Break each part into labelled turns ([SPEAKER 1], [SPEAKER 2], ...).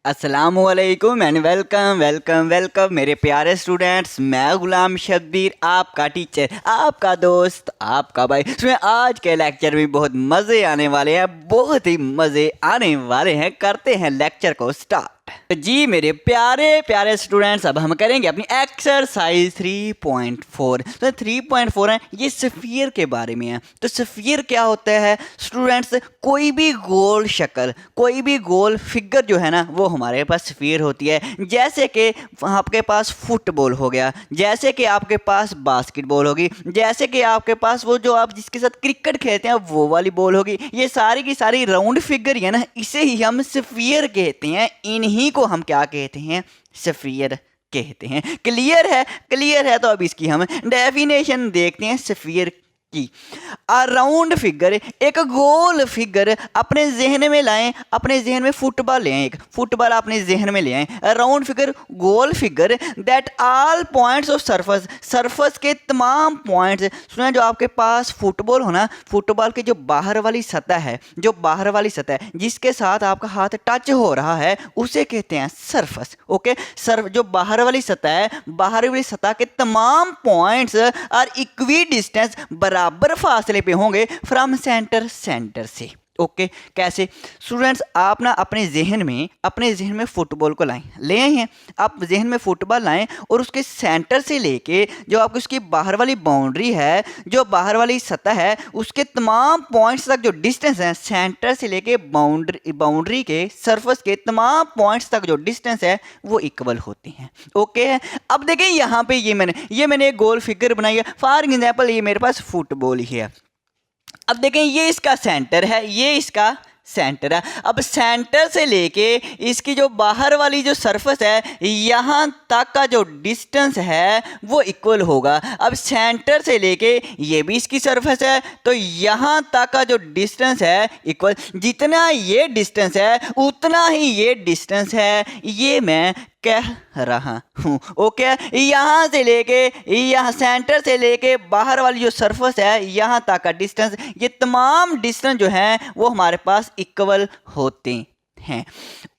[SPEAKER 1] अस्सलामुअलैकुम and welcome welcome welcome मेरे प्यारे स्टूडेंट्स। मैं गुलाम शब्बीर, आपका टीचर, आपका दोस्त, आपका भाई। सुनिए, आज के लेक्चर में बहुत मज़े आने वाले हैं, बहुत ही मज़े आने वाले हैं। करते हैं लेक्चर को स्टार्ट। जी मेरे प्यारे प्यारे स्टूडेंट्स, अब हम करेंगे अपनी एक्सरसाइज 3.4। तो 3.4 है, ये सफ़ियर के बारे में है। तो सफ़ियर क्या होता है स्टूडेंट्स? कोई भी गोल शक्ल, कोई भी गोल फिगर जो है ना, वो हमारे पास सफ़ियर होती है। जैसे कि आपके पास फुटबॉल हो गया, जैसे कि आपके पास बास्केटबॉल होगी, जैसे कि आपके पास वो जो आप जिसके साथ क्रिकेट खेलते हैं वो वाली बॉल होगी। ये सारी की सारी राउंड फिगर ही है ना, इसे ही हम सफ़ियर कहते हैं। इन्हीं को हम क्या कहते हैं? सफ़ियर कहते हैं। क्लियर है? क्लियर है तो अब इसकी हम डेफिनेशन देखते हैं सफ़ियर की। राउंड फिगर, एक गोल फिगर अपने जहन में लाएं, अपने जहन में फुटबॉल ले आएं, एक फुटबॉल अपने जहन में ले आएं। Round figure, goal figure that all points of surface, surface के तमाम पॉइंट्स। सुना, जो आपके पास फुटबॉल हो ना, फुटबॉल की जो बाहर वाली सतह है, जो बाहर वाली सतह जिसके साथ आपका हाथ टच हो रहा है, उसे कहते हैं सरफेस। ओके, जो बाहर वाली सतह है, बाहर वाली सतह के तमाम पॉइंट्स आर इक्वी डिस्टेंस, बराबर फासले पे होंगे फ्रॉम सेंटर से। ओके कैसे स्टूडेंट्स? आप ना अपने जहन में फुटबॉल को लाएं, ले आए हैं आप जहन में फुटबॉल लाएं और उसके सेंटर से लेके जो आपकी उसकी बाहर वाली बाउंड्री है, जो बाहर वाली सतह है, उसके तमाम पॉइंट्स तक जो डिस्टेंस है, सेंटर से लेके बाउंड्री के सरफेस के तमाम पॉइंट्स तक जो डिस्टेंस है वो इक्वल होती हैं। ओके है। अब देखें यहाँ पे ये मैंने एक गोल फिगर बनाई है। फॉर एग्जाम्पल ये मेरे पास फुटबॉल ही है। अब देखें ये इसका सेंटर है, ये इसका सेंटर है। अब सेंटर से लेके इसकी जो बाहर वाली जो सरफेस है, यहाँ तक का जो डिस्टेंस है वो इक्वल होगा। अब सेंटर से लेके ये भी इसकी सरफेस है, तो यहाँ तक का जो डिस्टेंस है इक्वल। जितना ये डिस्टेंस है उतना ही ये डिस्टेंस है, ये मैं कह रहा हूँ। ओके, यहाँ से लेके यहाँ सेंटर से लेके बाहर वाली जो सरफेस है, यहाँ तक का डिस्टेंस, ये तमाम डिस्टेंस जो है वो हमारे पास इक्वल होते हैं।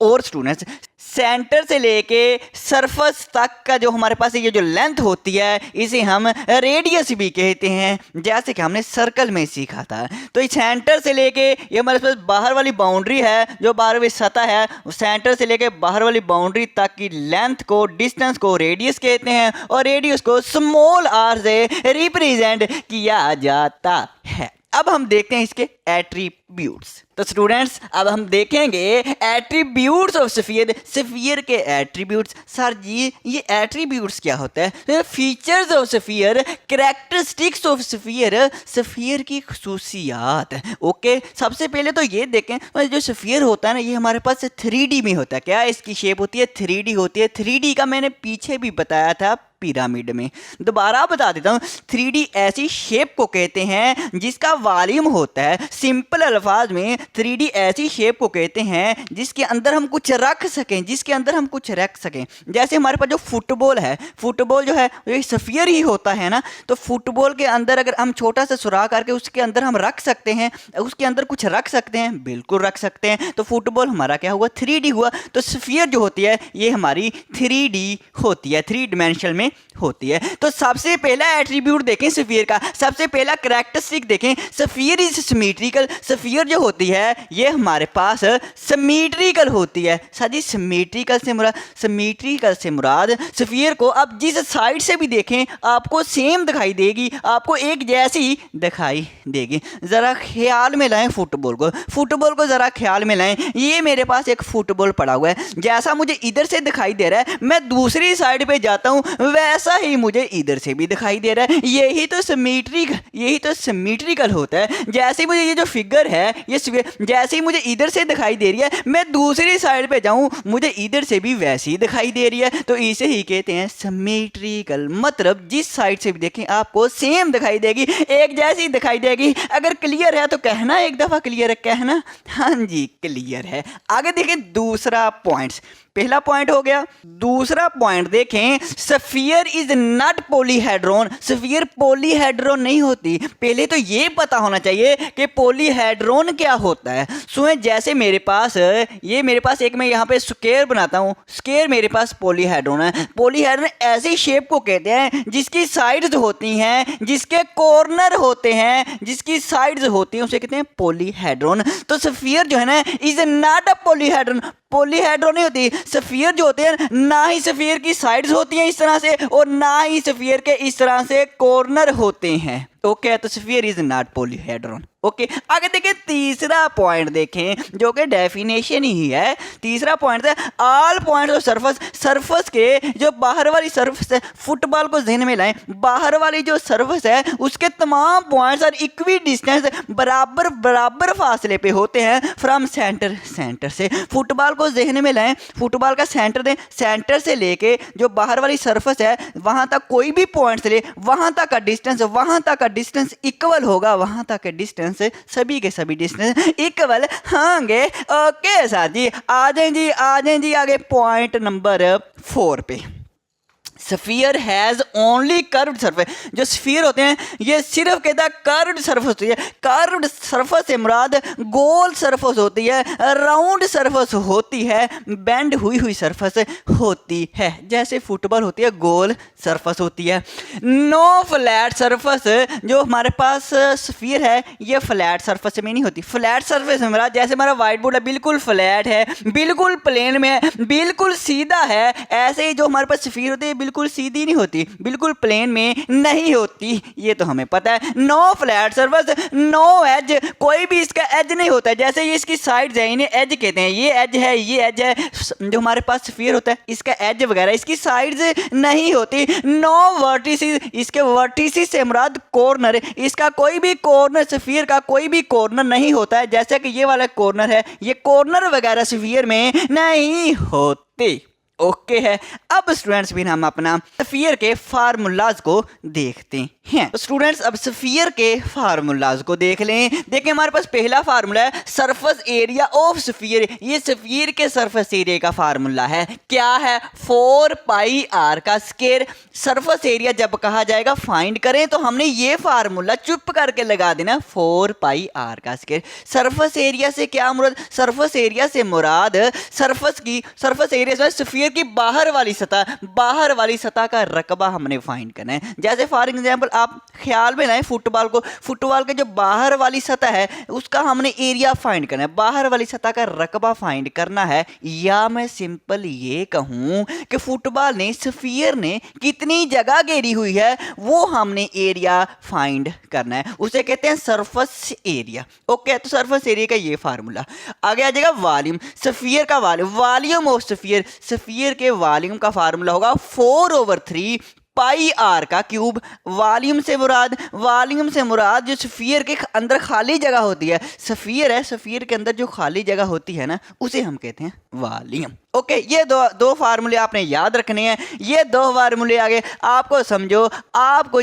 [SPEAKER 1] और स्टूडेंट्स, सेंटर से लेके सरफेस तक का जो हमारे पास ये जो लेंथ होती है, इसे हम रेडियस भी कहते हैं, जैसे कि हमने सर्कल में सीखा था। तो इस सेंटर से लेके ये हमारे पास बाहर वाली बाउंड्री है, जो बाहर वाली सतह है, सेंटर से लेके बाहर वाली बाउंड्री तक की लेंथ को, डिस्टेंस को रेडियस कहते हैं, और रेडियस को स्मॉल आर से रिप्रेजेंट किया जाता है। अब हम देखते हैं इसके एट्रीब्यूट्स। तो स्टूडेंट्स, अब हम देखेंगे एट्रीब्यूट्स ऑफ सफ़ियर, सफ़ियर के एट्रीब्यूट्स। सर जी ये एट्रीब्यूट्स क्या होता है? तो features of sphere, characteristics of sphere, sphere की खुसूसियात। ओके, सबसे पहले तो ये देखें, जो सफ़ियर होता है ना, ये हमारे पास 3D में होता है। क्या इसकी शेप होती है? 3D होती है। 3D का मैंने पीछे भी बताया था पिरामिड में, दोबारा बता देता हूँ। 3D ऐसी शेप को कहते हैं जिसका वॉल्यूम होता है। सिंपल अल्फाज में 3D ऐसी शेप को कहते हैं जिसके अंदर हम कुछ रख सकें, जिसके अंदर हम कुछ रख सकें। जैसे हमारे पास जो फुटबॉल है, फुटबॉल जो है ये सफ़ियर ही होता है ना, तो फुटबॉल के अंदर अगर हम छोटा सा सुराख करके उसके अंदर हम रख सकते हैं, उसके अंदर कुछ रख सकते हैं, बिल्कुल रख सकते हैं। तो फुटबॉल हमारा क्या हुआ? 3D हुआ। तो सफ़ियर जो होती है ये हमारी 3D होती है, 3 डिमेंशन में होती है। तो सबसे पहला एट्रीब्यूट देखें सफ़ियर का, सबसे पहला कैरेक्टरिस्टिक देखें, सफ़ियर इज सिमेट्रिकल। सफ़ियर जो होती है ये हमारे पास सिमेट्रिकल होती है। साजी सिमेट्रिकल से मुराद सफ़ियर को अब जिस साइड से भी देखें आपको सेम दिखाई देगी, आपको एक जैसी दिखाई देगी। ज़रा ख्याल में लाएं फुटबॉल को ज़रा ख्याल में लाएं। ये मेरे पास एक फुटबॉल पड़ा हुआ है, जैसा मुझे इधर से दिखाई दे रहा है, मैं दूसरी साइड पे जाता हूँ वैसा ही मुझे इधर से भी दिखाई दे रहा है। यही तो सिमेट्रिकल होता है। जैसे मुझे ये जो फिगर है, ये जैसे ही मुझे इधर से दिखाई दे रही है, मैं दूसरी साइड पे जाऊं मुझे इधर से भी वैसी ही दिखाई दे रही है। तो इसे ही कहते हैं सिमेट्रिकल। मतलब जिस साइड से भी देखें आपको सेम दिखाई देगी, एक जैसी दिखाई देगी। अगर क्लियर है तो कहना, एक दफ़ा क्लियर है कहना। हाँ जी क्लियर है। आगे देखें दूसरा पॉइंट्स। पहला पॉइंट हो गया। दूसरा पॉइंट देखें, sphere is not polyhedron. Sphere polyhedron नहीं होती। पहले तो ये पता होना चाहिए कि पॉलीहेड्रॉन क्या होता है। सुने, जैसे मेरे पास एक मैं यहाँ पे स्क्वायर बनाता हूँ, स्क्वायर मेरे पास पॉलीहेड्रॉन है। पॉलीहेड्रॉन ऐसी शेप को कहते हैं जिसकी साइड्स होती हैं, जिसके कॉर्नर होते हैं, जिसकी साइड्स होती हैं, उसे कहते हैं पॉलीहेड्रॉन। तो स्फीयर जो है ना is not a polyhedron. Polyhedron नहीं होती। स्फीयर जो होते हैं ना ही स्फीयर की साइड्स होती हैं इस तरह से, और ना ही स्फीयर के इस तरह से कॉर्नर होते हैं। ओके, तो sphere is not polyhedron. Okay, आगे देखें, तीसरा पॉइंट देखें जो कि डेफिनेशन ही है। तीसरा पॉइंट है all points of surface. Surface के जो बाहर वाली सरफेस है, फुटबॉल को ध्यान में लाएं, बाहर वाली जो सरफेस है उसके तमाम पॉइंट्स और इक्वी डिस्टेंस, बराबर बराबर फासले पे होते हैं फ्रॉम सेंटर से। फुटबॉल को ध्यान में लाएं, फुटबॉल का सेंटर दें, सेंटर से लेके जो बाहर वाली सरफेस है वहां तक कोई भी पॉइंट से ले, वहां तक का डिस्टेंस इक्वल होगा, वहां तक का डिस्टेंस सभी के सभी डिस्टेंस इक्वल होंगे। ओके साथी, आ जाएं जी आगे पॉइंट नंबर 4 पे। Sphere has only curved surface. जो स्फीयर होते हैं ये सिर्फ कहता है कर्व्ड सरफेस होती है। कर्व्ड सरफेस से मुराद गोल सरफेस होती है, राउंड सरफेस होती है, बेंड हुई सरफेस होती है। जैसे फुटबॉल होती है गोल सरफेस होती है। No flat surface. जो हमारे पास स्फीयर है ये फ्लैट सरफेस में नहीं होती। फ्लैट सरफेस में मुराद जैसे हमारा व्हाइट बोर्ड है बिल्कुल फ्लैट है, बिल्कुल प्लेन में है, बिल्कुल सीधा है, ऐसे ही जो हमारे पास स्फीयर होती है बिल्कुल सीधी नहीं होती, बिल्कुल प्लेन में नहीं होती, ये तो हमें पता है। No flat surface, no edge, कोई भी इसका एज नहीं होता है। जैसे ये इसकी साइड्स है इन्हें एज कहते हैं, ये एज है, ये एज है। जो हमारे पास स्फीयर होता है इसका एज वगैरह इसकी साइड्स नहीं होती। नो वर्टिसेस, इसके वर्टिसेस से मुराद कॉर्नर, इसका कोई भी कॉर्नर, स्फीयर का कोई भी कॉर्नर नहीं होता है। जैसे कि ये वाला कॉर्नर है, ये कॉर्नर वगैरह स्फीयर में नहीं होते। ओके है। अब स्टूडेंट्स भी हम अपना स्फीयर के फार्मूलाज को देखते हैं। तो स्टूडेंट्स अब स्फीयर के फार्मूलाज को देख लें। देखिए हमारे पास पहला फार्मूला है सरफेस एरिया ऑफ स्फीयर। ये स्फीयर के सरफेस एरिया का फार्मूला है। क्या है? 4 पाई आर का स्क्वायर। सरफेस एरिया जब कहा जाएगा फाइंड करें तो हमने ये फार्मूला चुप करके लगा देना, 4 पाई आर का स्क्वायर। सरफेस एरिया से क्या मुराद? सरफेस एरिया से मुराद सरफेस एरिया से स्फीयर की बाहर वाली सतह का रकबा हमने फाइंड करना है। जैसे फॉर एग्जांपल आप ख्याल में लाएं फुटबॉल के जो बाहर वाली सतह है उसका हमने एरिया फाइंड करना है, बाहर वाली सतह का रकबा फाइंड करना है। या मैं सिंपल ये कहूं कि फुटबॉल ने, स्फीयर ने कितनी जगह घेरी हुई है वो हमने एरिया फाइंड करना है, उसे कहते हैं सरफेस एरिया। ओके, तो सरफेस एरिया का ये फार्मूला। आगे आ जाएगा वॉल्यूम। स्फीयर का वॉल्यूम ऑफ स्फीयर के वॉल्यूम का फार्मूला होगा 4/3 पाई आर का क्यूब। वॉल्यूम से मुराद जो स्फीयर के अंदर खाली जगह होती है, स्फीयर के अंदर जो खाली जगह होती है ना उसे हम कहते हैं वॉल्यूम। ओके, ये दो फार्मूले आपने याद रखने हैं। ये 2 फार्मूले आगे आपको समझो, आपको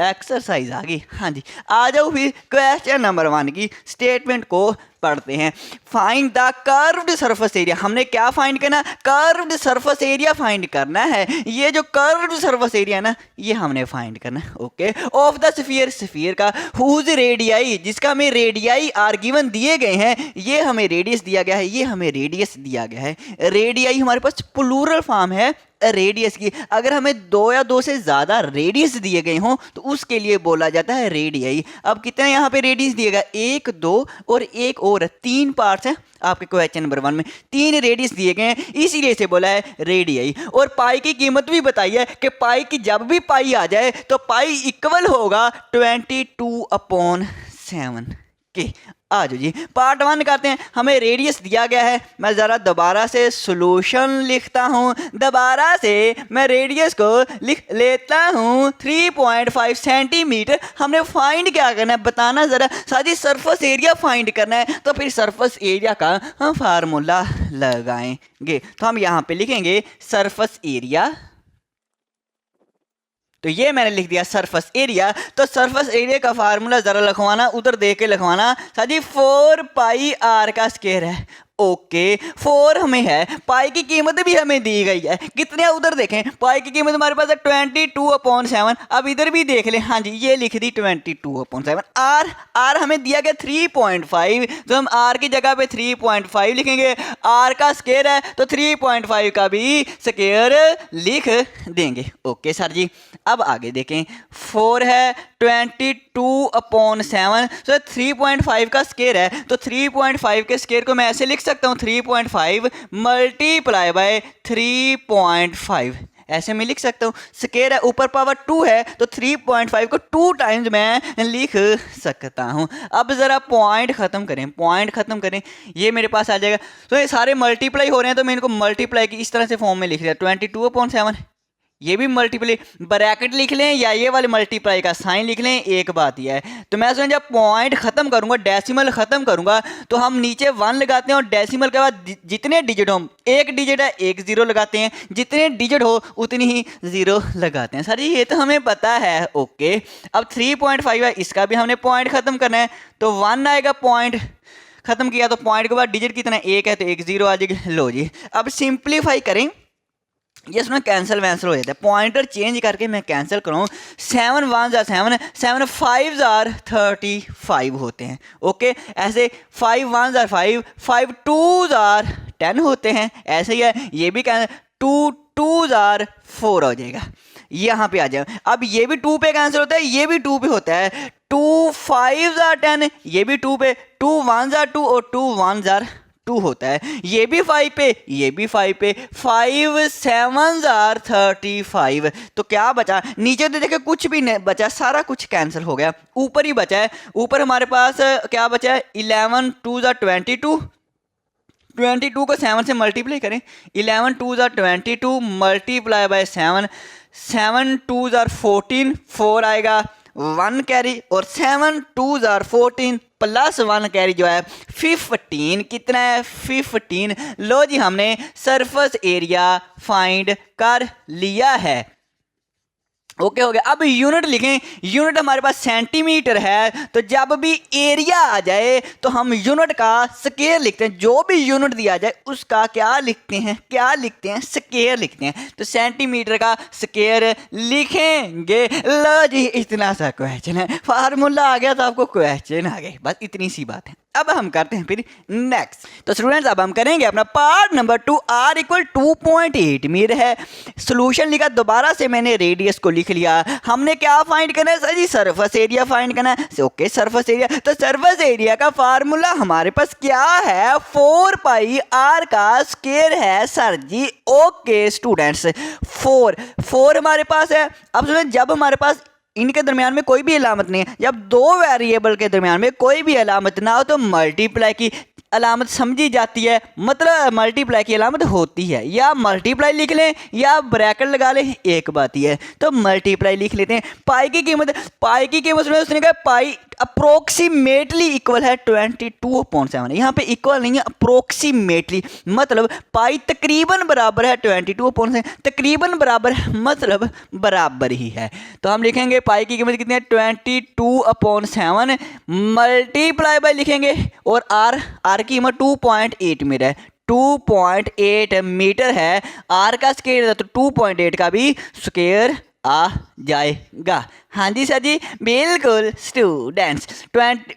[SPEAKER 1] एक्सरसाइज आ गई। हाँ जी, आ जाओ फिर क्वेश्चन नंबर 1 की स्टेटमेंट को पढ़ते हैं। Find the curved surface area. हमने क्या फाइंड करना? कर्व्ड सरफेस एरिया फाइंड करना है। ये जो कर्व्ड सरफेस एरिया ना ये हमने फाइंड करना है। ओके, ऑफ द स्फीयर का हुज रेडियाई, जिसका हमें रेडियाई आर गिवन दिए गए हैं, ये हमें रेडियस दिया गया है, ये हमें रेडियस दिया गया है। रेडियाई हमारे पास प्लूरल फॉर्म है रेडियस की। अगर हमें 2 या 2 से ज्यादा रेडियस दिए गए हों तो उसके लिए बोला जाता है रेडियाई। अब कितने यहाँ पे रेडियस दिएगा? 1, 2 और एक और 3 पार्ट्स हैं आपके क्वेश्चन नंबर 1 में, 3 रेडियस दिए गए हैं, इसीलिए से बोला है रेडियाई। और पाई की कीमत भी बताई है कि पाई की जब भी पाई आ जाए तो पाई इक्वल होगा 22/7 के। आ जाओ जी, पार्ट 1 करते हैं। हमें रेडियस दिया गया है, मैं ज़रा दोबारा से सॉल्यूशन लिखता हूँ। दोबारा से मैं रेडियस को लिख लेता हूँ 3.5 सेंटीमीटर। हमने फाइंड क्या करना है बताना ज़रा। साथ ही सरफेस एरिया फाइंड करना है, तो फिर सरफेस एरिया का हम फार्मूला लगाएंगे। तो हम यहाँ पे लिखेंगे सरफेस एरिया। तो ये मैंने लिख दिया सरफेस एरिया। तो सरफेस एरिया का फार्मूला जरा लिखवाना, उधर देख के लिखवाना। साथ ही 4 पाई आर का स्क्वायर है। ओके 4 हमें है, पाई की कीमत भी हमें दी गई है, कितने उधर देखें, पाई की कीमत हमारे पास है 22/7। अब इधर भी देख लें, हाँ जी ये लिख दी 22/7। आर हमें दिया गया 3.5, तो हम आर की जगह पे 3.5 लिखेंगे। आर का स्क्वायर है तो 3.5 का भी स्क्वायर लिख देंगे। ओके सर जी, अब आगे देखें, 4 है 22/7, तो 3.5 का स्क्वायर है, तो 3.5 के स्क्वायर को मैं ऐसे लिख सकता हूँ 3.5 मल्टीप्लाई बाय 3.5, ऐसे मैं लिख सकता हूँ। स्क्वायर है ऊपर पावर 2 है, तो 3.5 को 2 टाइम्स मैं लिख सकता हूँ। अब ज़रा पॉइंट ख़त्म करें, ये मेरे पास आ जाएगा। तो ये सारे मल्टीप्लाई हो रहे हैं, तो मैं इनको मल्टीप्लाई की इस तरह से फॉर्म में लिख दिया 22/7, ये भी मल्टीप्लाई ब्रैकेट लिख लें या ये वाले मल्टीप्लाई का साइन लिख लें, एक बात यह है। तो मैं समझ जब पॉइंट ख़त्म करूंगा, डेसिमल ख़त्म करूंगा, तो हम नीचे 1 लगाते हैं और डेसिमल के बाद जितने डिजिट हो, एक डिजिट है एक ज़ीरो लगाते हैं, जितने डिजिट हो उतनी ही ज़ीरो लगाते हैं। सर ये तो हमें पता है। ओके, अब 3.5 है, इसका भी हमने पॉइंट ख़त्म करना है, तो 1 आएगा, पॉइंट ख़त्म किया तो पॉइंट के बाद डिजिट कितना है, एक है, तो एक ज़ीरो आ जाएगी। लो जी, अब सिंप्लीफाई करें, ये इसमें कैंसिल वैंसिल हो जाता है, पॉइंटर चेंज करके मैं कैंसिल करूँ। 7 1 जार 7, 7 5 जार 35 होते हैं। ओके, ऐसे 5 1 जार 5, 5 2 जार 10 होते हैं, ऐसे ही है। ये भी कैंसिल, 2 2 जार 4 हो जाएगा, यहाँ पे आ जाए। अब ये भी 2 पे कैंसिल होता है, ये भी 2 पे होता है। 2 5 जार 10, ये भी 2 पे, 2 1 जार 2 और 2 1 जार 2 होता है। ये भी 5 पे, ये भी 5 पे, 5 7 जार 35। तो क्या बचा, नीचे तो देखिए कुछ भी नहीं बचा, सारा कुछ कैंसिल हो गया, ऊपर ही बचा है। ऊपर हमारे पास क्या बचा है, 11 2 जार 22, 22 को 7 से मल्टीप्लाई करें, 11 2 जार 22 मल्टीप्लाई बाय 7, 7 2 जार 14, 4 आएगा, 1 कैरी, और 7 2 जार 14 प्लस 1 कैरी जो है 15, कितना है 15। लो जी, हमने सरफेस एरिया फाइंड कर लिया है। ओके हो गया। अब यूनिट लिखें, यूनिट हमारे पास सेंटीमीटर है, तो जब भी एरिया आ जाए तो हम यूनिट का स्क्वायर लिखते हैं। जो भी यूनिट दिया जाए उसका क्या लिखते हैं, स्क्वायर लिखते हैं। तो सेंटीमीटर का स्क्वायर लिखेंगे। लो जी, इतना सा क्वेश्चन है, फार्मूला आ गया तो आपको क्वेश्चन आ गए, बस इतनी सी बात है। अब हम करते हैं फिर नेक्स्ट। तो स्टूडेंट्स, अब हम करेंगे अपना part number 2। r equal 2.8 metre है। सोल्यूशन लिखा, दोबारा से मैंने रेडियस को लिख लिया। हमने क्या फाइंड करना है सर जी, सरफेस एरिया फाइंड करना है। ओके, सरफेस एरिया, तो सरफेस एरिया का फार्मूला हमारे पास क्या है, 4 पाई r का स्क्वायर है सर जी। ओके स्टूडेंट्स, 4 हमारे पास है। अब सुनिए, जब हमारे पास इनके दरमियान में कोई भी अलामत नहीं है, जब दो वेरिएबल के दरमियान में कोई भी अलामत ना हो तो मल्टीप्लाई की अलामत समझी जाती है, मतलब मल्टीप्लाई की अलामत होती है। या मल्टीप्लाई लिख लें या ब्रैकेट लगा लें, एक बात ही है। तो मल्टीप्लाई लिख लेते हैं। पाई की कीमत में उसने कहा पाई अप्रोक्सीमेटली इक्वल है 22/7। यहाँ पे इक्वल नहीं है, अप्रोक्सीमेटली मतलब पाई तकरीबन बराबर है 22/7। तकरीबन बराबर मतलब बराबर ही है। तो हम लिखेंगे पाई की कीमत कितनी है, 22/7 मल्टीप्लाई बाय लिखेंगे, और आर की कीमत 2.8 मीटर है। 2.8 मीटर है, आर का स्क्वायर है तो 2.8 का भी स्क्वायर आ जाएगा। हाँ जी सर जी, बिल्कुल स्टूडेंट्स।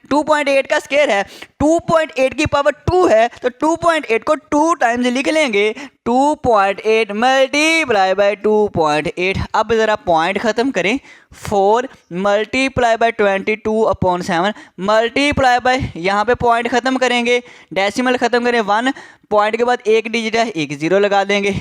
[SPEAKER 1] 2.8 का स्क्वायर है, 2.8 की पावर 2 है, तो 2.8 को 2 टाइम्स लिख लेंगे। 2.8 मल्टीप्लाई बाय 2.8। अब ज़रा पॉइंट ख़त्म करें। 4 मल्टीप्लाई बाय 22/7 मल्टीप्लाई बाय, यहाँ पे पॉइंट ख़त्म करेंगे, डेसिमल ख़त्म करें 1, पॉइंट के बाद एक डिजिट है, एक ज़ीरो लगा देंगे।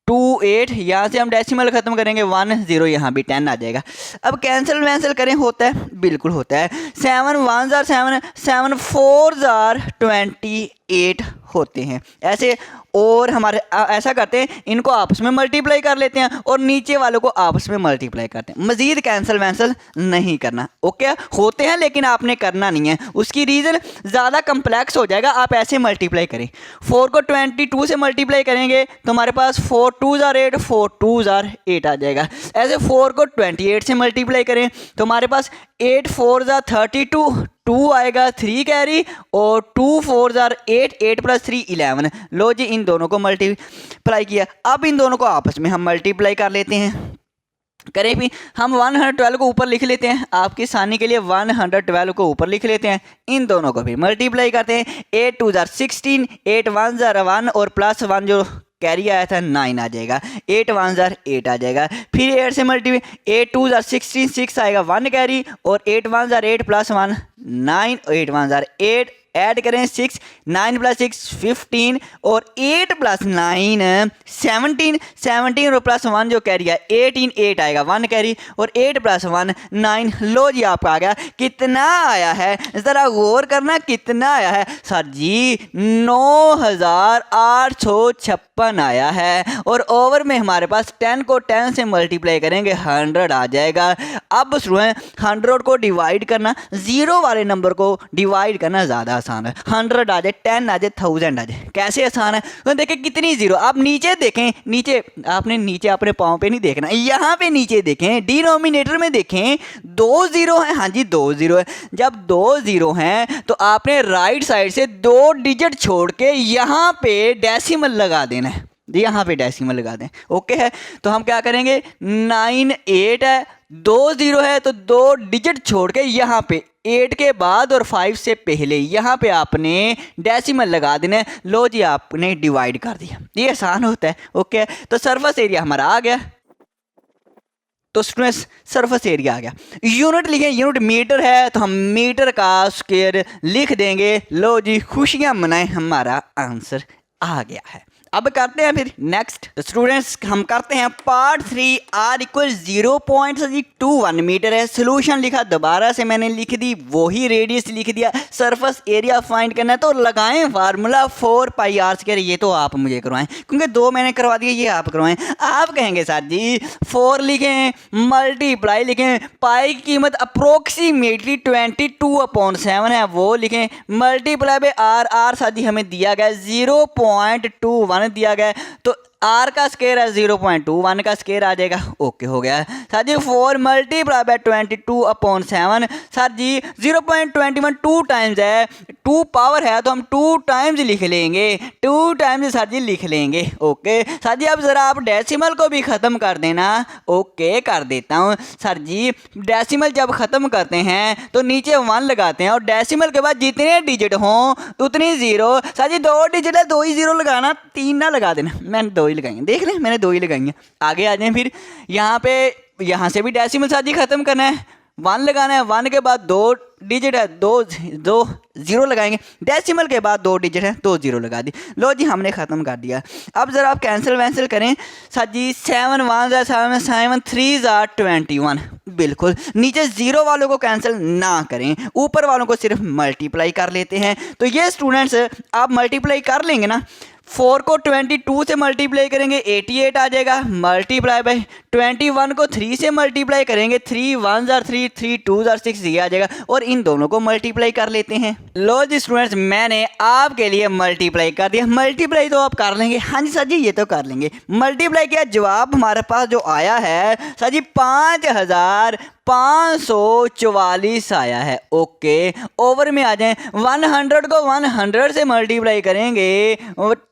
[SPEAKER 1] 2 8, यहाँ से हम डेसिमल खत्म करेंगे 1 0, यहाँ भी 10 आ जाएगा। अब कैंसिल वैंसिल करें, होता है, बिल्कुल होता है। 7 1 जार 7, 7 4 जार 28 होते हैं ऐसे। और हमारे ऐसा करते हैं, इनको आपस में मल्टीप्लाई कर लेते हैं और नीचे वालों को आपस में मल्टीप्लाई करते हैं। मजीद कैंसिल वैंसिल नहीं करना। ओके, होते हैं लेकिन आपने करना नहीं है, उसकी रीज़न ज़्यादा कम्प्लेक्स हो जाएगा। आप ऐसे मल्टीप्लाई करें, 4 को 22 से मल्टीप्लाई करेंगे तो हमारे पास 4 2 जार 8, 4 2 जार 8 आ जाएगा। ऐसे 4 को 28 से मल्टीप्लाई करें तो हमारे पास 8 4 ज़ा 32, 2 आएगा 3 कैरी, और 2 4 ज़ा 8, 8 + 3 11। लो जी, इन दोनों को मल्टीप्लाई किया। अब इन दोनों को आपस में हम मल्टीप्लाई कर लेते हैं। करें भी, हम 112 को ऊपर लिख लेते हैं, आपकी आसानी के लिए 112 को ऊपर लिख लेते हैं। इन दोनों को भी मल्टीप्लाई करते हैं। 8 2 ज़ा 16, 8 1 ज़ा 1, और +1 जो कैरी आया था 9 आ जाएगा। 8 1 ज़ा 8 आ जाएगा। फिर 8 से मल्टीप्लाई, 8 2 ज़ा 16, 6 आएगा 1 कैरी, और 8 1 ज़ा 8 +1 9, 8 1 ज़ा 8, ऐड करें 6, 9 + 6 15, और 8 + 9 17, 17 और +1 जो कैरी है 18, 8 आएगा 1 कैरी, और 8 + 1 9। लो जी, आपका आ गया। कितना आया है, ज़रा गौर करना, कितना आया है सर जी? 9856 आया है। और ओवर में हमारे पास 10 को 10 से मल्टीप्लाई करेंगे 100 आ जाएगा। अब शुरू है 100 को डिवाइड करना, 0 वाले नंबर को डिवाइड करना ज़्यादा आसान है। 100 आ जाए, 10 आ जाए, 1000 आ जाए, कैसे आसान है? तो देखें कितनी जीरो। आप नीचे देखें, नीचे आपने नीचे अपने पाँव पे नहीं देखना, यहाँ पे नीचे देखें, डिनोमिनेटर में देखें, 2 0 है। हाँ जी, 2 0 है। जब 2 0 हैं तो आपने राइट साइड से 2 डिजिट छोड़ के यहाँ पे डेसिमल लगा देना है। यहाँ पे डेसिमल लगा दें, ओके है। तो हम क्या करेंगे, 9 8 है, 2 0 है, तो 2 डिजिट छोड़ के यहाँ पे 8 के बाद और 5 से पहले यहाँ पे आपने डेसिमल लगा देना है। लो जी, आपने डिवाइड कर दिया। ये आसान होता है, ओके। तो सरफेस एरिया हमारा आ गया। तो स्टूडेंट्स, सरफेस एरिया आ गया। यूनिट लिखें, यूनिट मीटर है तो हम मीटर का स्क्वायर लिख देंगे। लो जी, खुशियां मनाएं, हमारा आंसर आ गया है। अब करते हैं फिर नेक्स्ट स्टूडेंट्स, हम करते हैं पार्ट 3। r = 0.21 मीटर है। सोल्यूशन लिखा, दोबारा से मैंने लिख दी, वही रेडियस लिख दिया। सरफेस एरिया फाइंड करना है तो लगाएं फार्मूला 4πr²। ये तो आप मुझे करवाएं, क्योंकि 2 मैंने करवा दिए, ये आप करवाएं। आप कहेंगे सर जी 4 लिखें, मल्टीप्लाई लिखें, पाई की कीमत अप्रोक्सीमेटली 22/7 है, वो लिखें, मल्टीप्लाई बाय r सर जी हमें दिया गया 0.21 दिया गया है, तो r का स्क्वायर है 0.21 का स्क्वायर आ जाएगा। ओके, हो गया सर जी। 4 मल्टीप्लाई बाय 22/7 सर जी 0.21 2 टाइम्स है, 2 पावर है तो हम 2 टाइम्स लिख लेंगे, 2 टाइम्स सर जी लिख लेंगे। ओके सर जी, अब ज़रा आप डेसिमल को भी ख़त्म कर देना। ओके, कर देता हूँ सर जी। डेसिमल जब ख़त्म करते हैं तो नीचे 1 लगाते हैं, और डेसिमल के बाद जितने डिजिट हों उतनी ज़ीरो। सर जी 2 डिजिट है, 2 ही ज़ीरो लगाना, 3 ना लगा देना। मैंने 2 ही लगाएंगे, देख लें, मैंने 2 ही लगाएंगे। आगे आ जाएं फिर, यहाँ पे यहाँ से भी डेसिमल सर जी ख़त्म करना है, 1 लगाना है, 1 के बाद 2 डिजिट है, 2 0 लगाएंगे, डेसिमल के बाद 2 डिजिट है, 2 0 लगा दी। लो जी, हमने ख़त्म कर दिया। अब ज़रा आप कैंसिल वैंसिल करें सर जी। 7 1 ज़ा 7, 7 3 ज़ा 21। बिल्कुल, नीचे 0 वालों को कैंसिल ना करें, ऊपर वालों को सिर्फ मल्टीप्लाई कर लेते हैं। तो ये स्टूडेंट्स आप मल्टीप्लाई कर लेंगे ना, 4 को 22 से मल्टीप्लाई करेंगे 88 आ जाएगा, मल्टीप्लाई बाय 21 को 3 से मल्टीप्लाई करेंगे, 3 1 ज़ा 3, 3 2 ज़ा 6 ये आ जाएगा, और इन दोनों को मल्टीप्लाई कर लेते हैं। लो जी स्टूडेंट्स, मैंने आपके लिए मल्टीप्लाई कर दिया। मल्टीप्लाई तो आप कर लेंगे, हाँ जी सर जी, ये तो कर लेंगे। मल्टीप्लाई किया, जवाब हमारे पास जो आया है सर जी 5544 आया है। ओके, ओवर में आ जाएं, 100 को 100 से मल्टीप्लाई करेंगे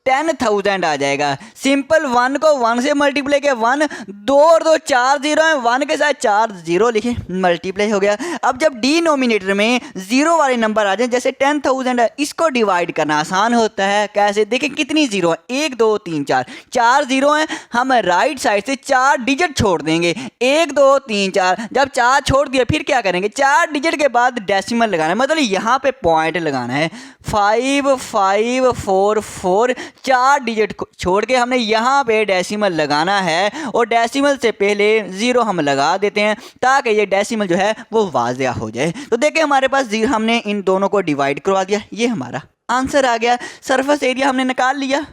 [SPEAKER 1] 10,000 आ जाएगा। सिंपल 1 को 1 से मल्टीप्लाई किया, 1 2 और 2 4 0 है, 1 के साथ 4 0 लिखे, मल्टीप्लाई हो गया। अब जब डिनोमिनेटर में 0 वाले नंबर आ जाए, जैसे 10,000 है, इसको डिवाइड करना आसान होता है। कैसे, देखें कितनी 0 है, 1 2 3 4, 4 0 है। हम राइट साइड से 4 डिजिट छोड़ देंगे, 1 2 3 4। जब 4 छोड़ दिया फिर क्या करेंगे, 4 डिजिट के बाद डेसिमल लगाना है, मतलब यहाँ पे पॉइंट लगाना है। 5 5 4 4, 4 डिजिट छोड़ के हमने यहाँ पे डेसिमल लगाना है, और डेसिमल से पहले 0 हम लगा देते हैं ताकि ये डेसिमल जो है वो वाज़िया हो जाए। तो देखिए हमारे पास 0, हमने इन दोनों को डिवाइड करवा दिया, ये हमारा आंसर आ गया। सरफेस एरिया हमने निकाल लिया।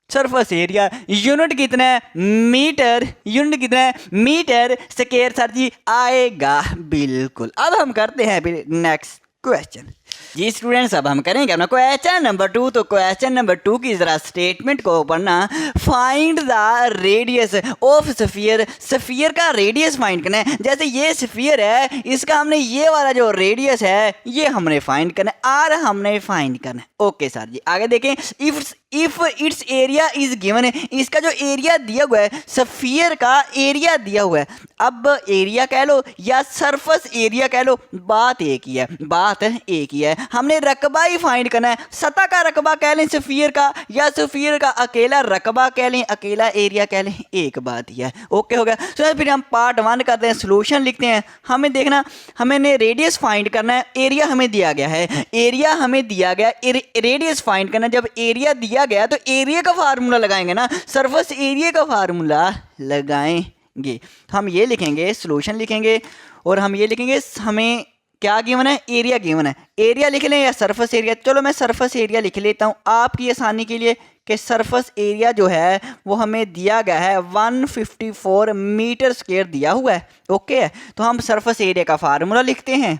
[SPEAKER 1] सरफेस एरिया यूनिट कितना है, मीटर, यूनिट कितना है, मीटर स्क्वायर सर जी आएगा। बिल्कुल। अब हम करते हैं फिर नेक्स्ट क्वेश्चन। जी स्टूडेंट्स, अब हम करेंगे अपना क्वेश्चन नंबर 2। तो क्वेश्चन नंबर 2 की जरा स्टेटमेंट को पढ़ना। Find the radius of sphere. Sphere का रेडियस फाइंड करना है। जैसे ये स्फीयर है, इसका हमने ये वाला जो रेडियस है ये हमने फाइंड करना है, आर हमने फाइंड करना है। ओके सर जी, आगे देखें। If it's area is given है, इसका जो एरिया दिया हुआ है, स्फीयर का एरिया दिया हुआ है। अब एरिया कह लो या सरफेस एरिया कह लो, बात एक ही है, बात एक ही है। हमने रकबा ही फाइंड करना है। सतह का रकबा कह लें स्फीयर का, या स्फीयर का अकेला रकबा कह लें, अकेला एरिया कह लें, एक बात ही है। ओके हो गया। तो फिर हम पार्ट 1 करते हैं, सोल्यूशन लिखते हैं। हमें देखना, हमें रेडियस फाइंड करना है, एरिया हमें दिया गया है, एरिया हमें दिया गया, रेडियस फाइंड करना है। जब एरिया दिया गया तो एरिया का फार्मूला लगाएंगे ना, सरफेस एरिया का फार्मूला लगाएंगे। हम ये लिखेंगे, सॉल्यूशन लिखेंगे, और हम ये लिखेंगे हमें क्या गिवन है, एरिया गिवन है। एरिया लिख लें या सरफेस एरिया। चलो मैं सरफेस एरिया लिख लेता हूँ आपकी आसानी के लिए, कि सरफेस एरिया जो है वो हमें दिया गया है 154 मीटर स्क्वायर दिया हुआ है। ओके, तो हम सरफेस एरिया का फार्मूला लिखते हैं।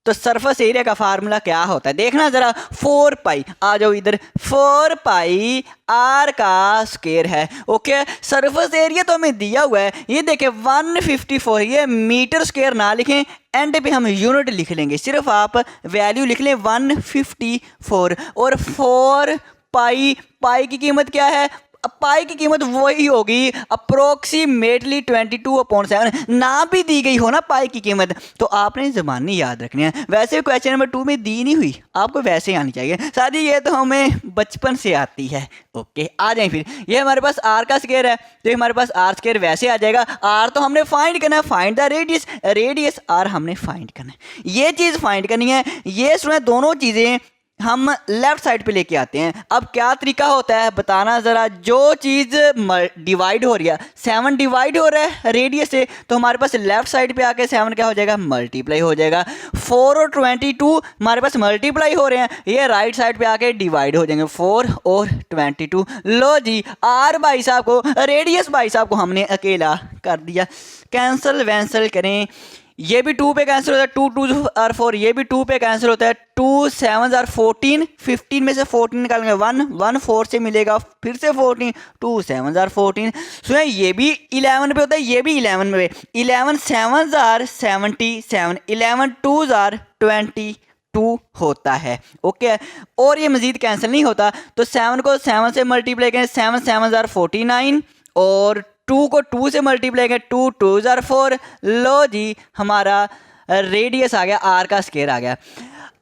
[SPEAKER 1] तो सरफेस एरिया का फार्मूला क्या होता है, देखना जरा। 4 पाई, आ जाओ इधर, 4 पाई आर का स्क्वायर है। ओके, सरफेस एरिया तो हमें दिया हुआ है, ये देखें 154, ये मीटर स्क्वायर ना लिखें, एंड पे हम यूनिट लिख लेंगे। सिर्फ आप वैल्यू लिख लें 154, और 4 पाई, पाई की कीमत क्या है, पाई की कीमत वही होगी अप्रोक्सीमेटली 22/7। ना भी दी गई हो ना पाई की कीमत, तो आपने ज़बानी याद रखनी है। वैसे क्वेश्चन नंबर 2 में दी नहीं हुई, आपको वैसे ही आनी चाहिए। साथ ही ये तो हमें बचपन से आती है। ओके, आ जाए फिर। ये हमारे पास आर का स्क्वायर है, तो हमारे पास आर स्क्वायर वैसे आ जाएगा। आर तो हमने फाइंड करना है, find the radius, radius r हमने फाइंड करना है। ये चीज़ फाइंड करनी है। ये सुने, दोनों चीज़ें हम लेफ्ट साइड पे लेके आते हैं। अब क्या तरीका होता है बताना ज़रा। जो चीज़ डिवाइड हो रही है, 7 डिवाइड हो रहा है रेडियस से, तो हमारे पास लेफ्ट साइड पे आके 7 क्या हो जाएगा, मल्टीप्लाई हो जाएगा। 4 और 22 हमारे पास मल्टीप्लाई हो रहे हैं, ये राइट साइड पे आके डिवाइड हो जाएंगे, 4 और 22। लो जी, आर भाई साहब को, रेडियस भाई साहब को हमने अकेला कर दिया। कैंसल वैंसल करें, ये भी 2 पे कैंसिल होता है, 2 2 और 4, ये भी 2 पे कैंसिल होता है। 2 7 और 14, 15 में से 14 निकालेंगे, 1 4 से मिलेगा, फिर से 14, 2 7 और 14। सुने, ये भी 11 पे होता है, ये भी 11 पे। 11 7 और 77, 11 2 और 22 होता है। ओके, और ये मजीद कैंसिल नहीं होता, तो 7 को 7 से मल्टीप्लाई करें, 7 7 और 49, और 2 को 2 से मल्टीप्लाई करें, 2 2 और 4। लो जी, हमारा रेडियस आ गया, आर का स्क्वायर आ गया।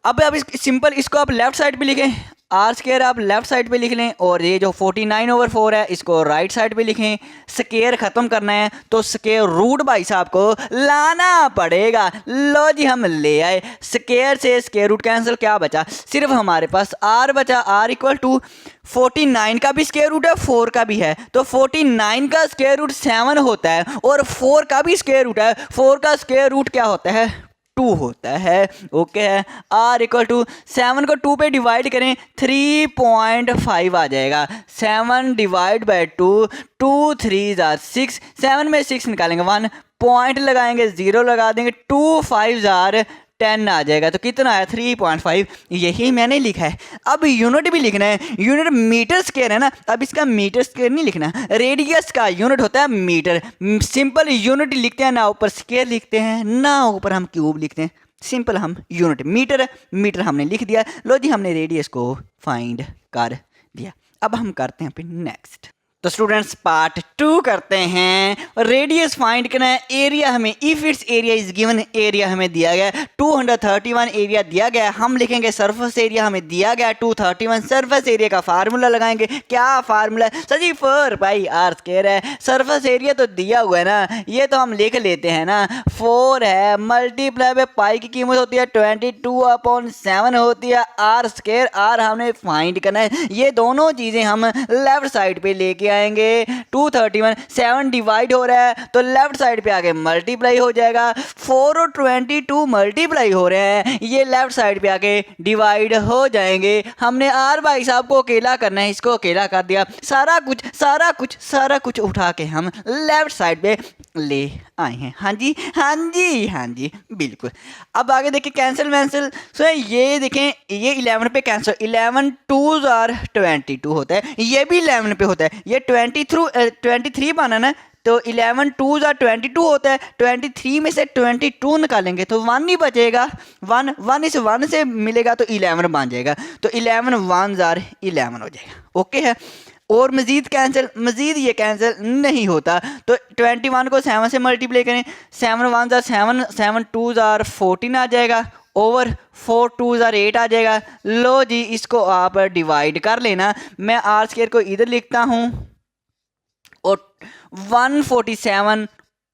[SPEAKER 1] अब सिंपल इसको आप लेफ्ट साइड पे लिखें, आर स्क्वायर आप लेफ्ट साइड पे लिख लें, और ये जो 49/4 है इसको राइट साइड पे लिखें। स्क्वायर ख़त्म करना है तो स्क्वायर रूट भाई साहब को लाना पड़ेगा। लो जी, हम ले आए, स्क्वायर से स्क्वायर रूट कैंसिल, क्या बचा, सिर्फ हमारे पास आर बचा। आर इक्वल टू 49 का भी स्क्वायर रूट है, 4 का भी है, तो 49 का स्क्वायर रूट 7 होता है, और 4 का भी स्क्वायर रूट है। 4 का स्क्वायर रूट क्या होता है, 2 होता है। ओके है, आर इक्वल टू 7 को 2 पे डिवाइड करें, 3.5 आ जाएगा। 7 डिवाइड बाई 2, 2 3 जार 6, 7 में 6 निकालेंगे, 1 पॉइंट लगाएंगे, 0 लगा देंगे, 2 5 जार 10 आ जाएगा। तो कितना आया, 3.5। यही मैंने लिखा है। अब यूनिट भी लिखना है, यूनिट मीटर स्क्वायर है ना, अब इसका मीटर स्क्वायर नहीं लिखना, रेडियस का यूनिट होता है मीटर। सिंपल यूनिट लिखते हैं ना, ऊपर स्क्वायर लिखते हैं ना, ऊपर हम क्यूब लिखते हैं। सिंपल हम यूनिट मीटर, मीटर हमने लिख दिया। लो जी, हमने रेडियस को फाइंड कर दिया। अब हम करते हैं फिर नेक्स्ट। तो स्टूडेंट्स पार्ट 2 करते हैं। रेडियस फाइंड करना है, एरिया हमें, if it's area is given, area हमें दिया गया है 231 एरिया दिया गया है। हम लिखेंगे सरफेस एरिया हमें दिया गया 231। सरफेस एरिया का फार्मूला लगाएंगे, क्या फार्मूला है सर जी, 4 पाई आर स्क्वायर है। सरफेस एरिया तो दिया हुआ है ना, ये तो हम लिख लेते हैं ना, 4 है मल्टीप्लाई में पाई की कीमत होती है 22/7 होती है, आर स्क्वायर, आर हमने फाइंड करना है। ये दोनों चीज़ें हम लेफ्ट साइड पे लेके आएंगे। 231 7 डिवाइड हो रहा है तो लेफ्ट साइड पे आके मल्टीप्लाई हो जाएगा। 4 और 22 मल्टीप्लाई हो रहे हैं, ये लेफ्ट साइड पे आके डिवाइड हो जाएंगे। हमने आर भाई साहब को अकेला करना है, इसको अकेला कर दिया। सारा कुछ उठा के हम लेफ्ट साइड पे ले आए हैं। हाँ जी हाँ जी हाँ जी बिल्कुल। अब आगे देखिए कैंसिल वैंसिल। सो ये देखें, ये 11 पे कैंसिल, 11 2s आर 22 होता है, ये भी 11 पे होता है, ये 23 बना ना, तो 11 2s आर 22 होता है, 23 में से 22 निकालेंगे तो 1 ही बचेगा, 1 इस 1 से मिलेगा तो 11 बन जाएगा, तो 11 1s आर 11 हो जाएगा। ओके है। और मज़ीद कैंसिल, मज़ीद ये कैंसिल नहीं होता, तो 21 को 7 से मल्टीप्लाई करें, 7 1s आर 7, 7 2s आर 14 आ जाएगा, ओवर 4 2s आर 8 आ जाएगा। लो जी, इसको आप डिवाइड कर लेना। मैं आर स्क्वायर को इधर लिखता हूँ और 147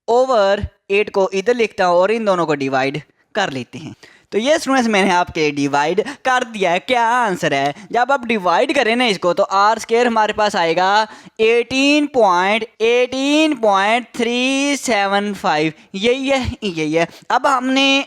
[SPEAKER 1] ओवर 8 को इधर लिखता हूँ और इन दोनों को डिवाइड कर लेते हैं। तो ये स्टूडेंट्स मैंने आपके डिवाइड कर दिया है। क्या आंसर है? जब आप डिवाइड करें ना इसको, तो आर स्क्वायर हमारे पास आएगा 18.375। यही है। अब हमने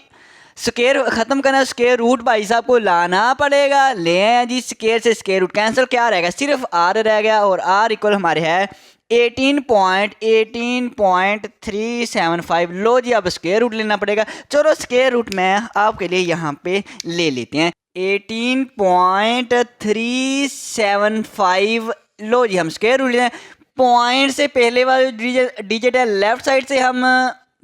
[SPEAKER 1] स्क्वायर ख़त्म करना है, स्क्वायर रूट भाई साहब को लाना पड़ेगा। ले आए जी, स्क्वायर से स्क्वायर रूट कैंसिल, क्या रहेगा? सिर्फ आर रह गया और आर इक्वल हमारे है 18.375। लो जी, अब स्क्वायर रूट लेना पड़ेगा। चलो स्क्वायर रूट मैं आपके लिए यहाँ पे ले लेते हैं 18.375। लो जी, हम स्क्वायर रूट लेते हैं। पॉइंट से पहले वाले डिजिट है, लेफ्ट साइड से हम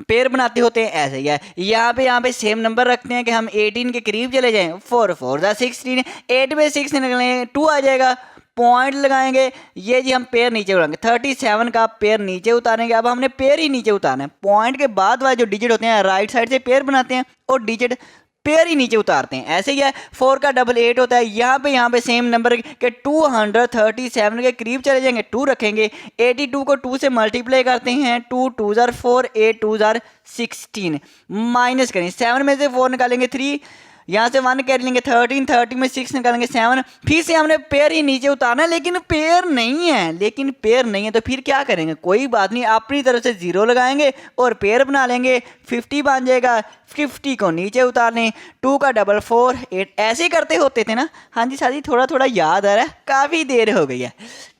[SPEAKER 1] पेयर बनाते होते हैं, ऐसे ही है। यहाँ पे सेम नंबर रखते हैं कि हम 18 के करीब चले जाएं। 4 4 16, 8 में 6 निकलेंगे 2 आ जाएगा। पॉइंट लगाएंगे, ये जी हम पेयर नीचे उतारेंगे, 37 का पेयर नीचे उतारेंगे। अब हमने पेयर ही नीचे उतारना है। पॉइंट के बाद वाले जो डिजिट होते हैं राइट साइड से पेयर बनाते हैं और डिजिट पेयर ही नीचे उतारते हैं, ऐसे ही है। 4 का डबल 8 होता है। यहाँ पे सेम नंबर के 237 के करीब चले जाएंगे, 2 रखेंगे। 82 को 2 से मल्टीप्लाई करते हैं, 2 2s are 4, 8 2s are 16। Minus करें, 7 में से 4 निकालेंगे 3, यहाँ से 1 कैरी लेंगे 13, 30 में 6 निकालेंगे 7। फिर से हमने पेयर ही नीचे उतारना है, लेकिन पेयर नहीं है, तो फिर क्या करेंगे? कोई बात नहीं, अपनी तरफ से 0 लगाएंगे और पेयर बना लेंगे, 50 बन जाएगा। 50 को नीचे उतार लें, 2 का डबल 4 8, ऐसे ही करते होते थे ना। हाँ जी साथी, थोड़ा याद आ रहा है, काफ़ी देर हो गई है।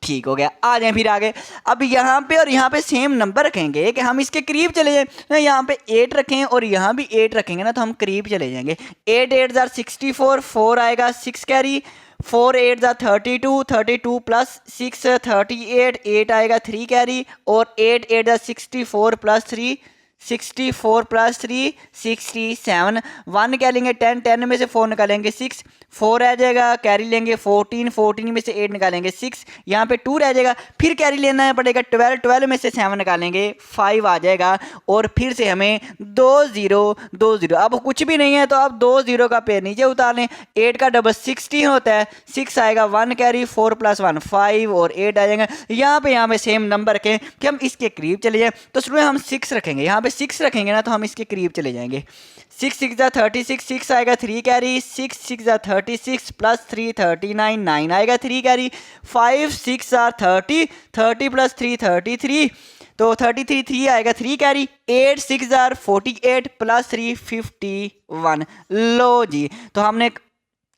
[SPEAKER 1] ठीक हो गया, आ जाएं फिर आगे। अब यहाँ पे और यहाँ पे सेम नंबर रखेंगे कि हम इसके करीब चले जाएं। तो यहाँ पे 8 रखें और यहाँ भी 8 रखेंगे ना, तो हम करीब चले जाएंगे। 8 8s आर 64, 4 आएगा 6 कैरी, 4 8s आर 32, 32 प्लस 6 38, 8 आएगा 3 कैरी, और 8 8s आर 64 प्लस 3 64 प्लस 3 67। 1 क्या लेंगे 10, 10 में से 4 निकालेंगे 6, 4 रह जाएगा। कैरी लेंगे 14, 14 में से 8 निकालेंगे 6, यहाँ पे 2 रह जाएगा। फिर कैरी लेना पड़ेगा 12, 12 में से 7 निकालेंगे 5 आ जाएगा। और फिर से हमें 2 0 2 0, अब कुछ भी नहीं है तो अब 2 0 का पेयर नीचे उतार लें। 8 का डबल 16 होता है, 6 आएगा 1 कैरी, 4 प्लस 1 5 और 8 आ जाएगा। यहाँ पे सेम नंबर रखें कि हम इसके करीब चले जाएं, तो शुरू में हम 6 रखेंगे। यहाँ पे 6 रखेंगे ना, तो हम इसके करीब चले जाएंगे। 6 6 जा 36, 6 आएगा 3 कैरी, 6 6 जा 36 प्लस 3 39, 9 आएगा 3 कैरी। 5 6 आर 30, 30 प्लस 3 33, तो 33 3 आएगा 3 कैरी। 8 6 are 48 plus 3 51। लो जी, तो हमने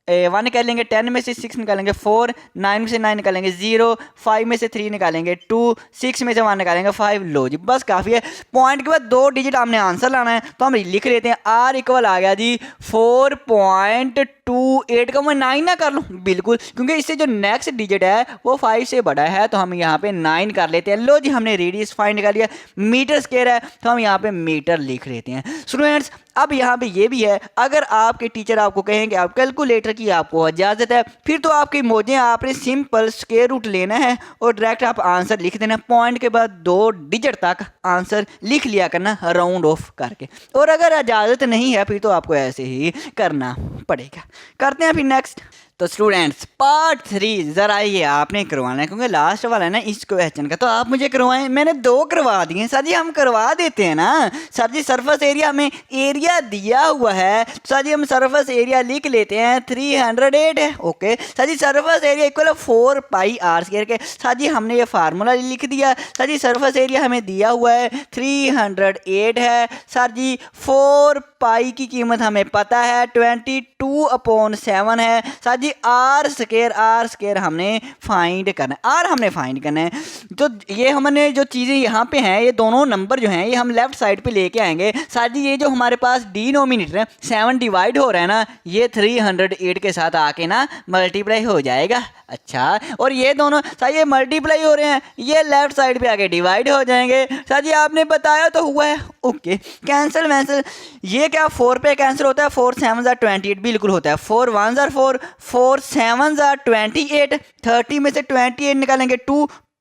[SPEAKER 1] 1 कर लेंगे, 10 में से 6 निकालेंगे 4, 9 में से 9 निकालेंगे 0, 5 में से 3 निकालेंगे 2, 6 में से 1 निकालेंगे 5। लो जी, बस काफ़ी है। पॉइंट के बाद 2 डिजिट हमने आंसर लाना है, तो हम लिख लेते हैं। आर इक्वल आ गया जी 4.28 का मैं 9 ना कर लूँ, बिल्कुल, क्योंकि इससे जो नेक्स्ट डिजिट है वो 5 से बड़ा है, तो हम यहाँ पे 9 कर लेते हैं। लो जी, हमने रेडियस फाइंड कर लिया। मीटर स्क्वायर है तो हम यहाँ पे मीटर लिख लेते हैं। स्टूडेंट्स, अब यहाँ पे ये भी है, अगर आपके टीचर आपको कहें कि आप कैलकुलेटर की आपको इजाज़त है, फिर तो आपकी मौजें, आपने सिंपल स्क्वायर रूट लेना है और डायरेक्ट आप आंसर लिख देना। पॉइंट के बाद 2 डिजिट तक आंसर लिख लिया करना राउंड ऑफ करके, और अगर इजाज़त नहीं है फिर तो आपको ऐसे ही करना पड़ेगा। करते हैं फिर नेक्स्ट। तो स्टूडेंट्स, पार्ट 3 ज़रा ये आपने करवाना है, क्योंकि लास्ट वाला है ना इस क्वेश्चन का, तो आप मुझे करवाएं। मैंने 2 करवा दिए सर जी, हम करवा देते हैं ना सर जी। सरफेस एरिया में एरिया दिया हुआ है, सर जी हम सरफेस एरिया लिख लेते हैं 308 है। ओके सर जी, surface area equal 4 pi r square के। सर जी हमने ये फार्मूला लिख दिया। सर जी सरफेस एरिया हमें दिया हुआ है 308 है। सर जी 4 पाई की कीमत हमें पता है 22/7 है। साथ जी आर स्केयर हमने फाइंड करना है, आर हमने फाइंड करना है। तो ये हमने जो चीज़ें यहाँ पे हैं, ये दोनों नंबर जो हैं ये हम लेफ्ट साइड पे लेके आएंगे। साथ जी ये जो हमारे पास डिनोमिनेटर है 7 डिवाइड हो रहा है ना, ये 308 के साथ आके ना मल्टीप्लाई हो जाएगा। अच्छा, और ये दोनों साथ ये मल्टीप्लाई हो रहे हैं, ये लेफ्ट साइड पे आके डिवाइड हो जाएंगे। साथ जी आपने बताया तो हुआ है। ओके, कैंसिल वैंसिल, ये क्या 4 पे कैंसिल होता है, 4 7 28 बिल्कुल होता है। 4 1 4, 4 7 28, 30 में से 28 निकालेंगे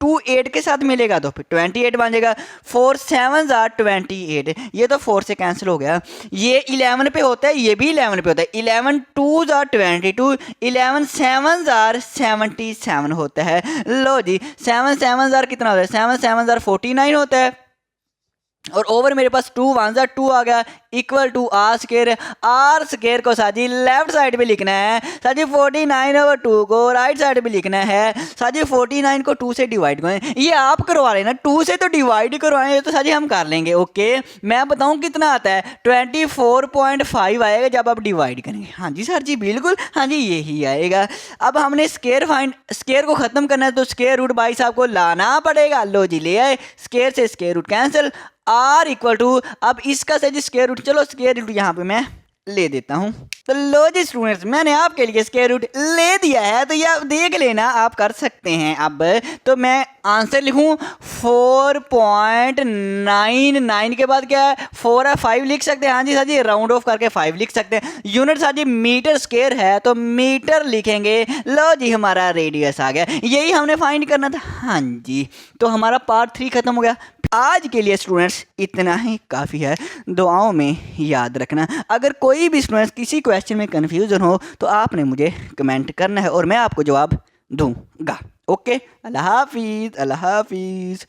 [SPEAKER 1] 2 8 के साथ मिलेगा तो फिर 28 बन जाएगा। 4 7 28, ये तो 4 से कैंसिल हो गया। ये 11 पे होता है, ये भी 11 पे होता है। 11 2 22, 11 7 77 होता है। लो जी 7 7 कितना होता है, 7 7 49 होता है। और ओवर मेरे पास 2 1 2 आ गया, इक्वल टू आर स्केयर को साजी लेफ्ट साइड पे लिखना है। साजी 49/2 को राइट साइड पे लिखना है। साजी 49 को 2 से डिवाइड करें, ये आप करवा लेना, 2 से तो डिवाइड करवाएं तो साजी हम कर लेंगे। ओके, मैं बताऊं कितना आता है, 24.5 आएगा जब आप डिवाइड करेंगे। हाँ जी सर जी बिल्कुल, हाँ जी यही आएगा। अब हमने स्केयर को ख़त्म करना है तो स्केयर रूट भाई साहब को लाना पड़ेगा। लो जी ले आए, स्केयर से square root cancel, r equal to, अब इसका सही स्क्वायर रूट, चलो स्क्वायर रूट यहाँ पे मैं ले देता हूँ। तो लो जी स्टूडेंट्स, मैंने आपके लिए स्क्वायर रूट ले दिया है, तो ये आप देख लेना, आप कर सकते हैं। अब तो मैं आंसर लिखूँ 4.99 के बाद क्या है 4 है, 5 लिख सकते हैं। हाँ जी सर जी, राउंड ऑफ करके 5 लिख सकते हैं। यूनिट सर जी मीटर स्क्वायर है तो मीटर लिखेंगे। लो जी हमारा रेडियस आ गया, यही हमने फाइंड करना था। हाँ जी, तो हमारा पार्ट 3 खत्म हो गया। आज के लिए स्टूडेंट्स इतना ही काफ़ी है, दुआओं में याद रखना। अगर कोई भी स्टूडेंट्स किसी क्वेश्चन में कन्फ्यूजन हो तो आपने मुझे कमेंट करना है और मैं आपको जवाब दूंगा। ओके, अल्लाह हाफिज़, अल्लाह हाफिज़।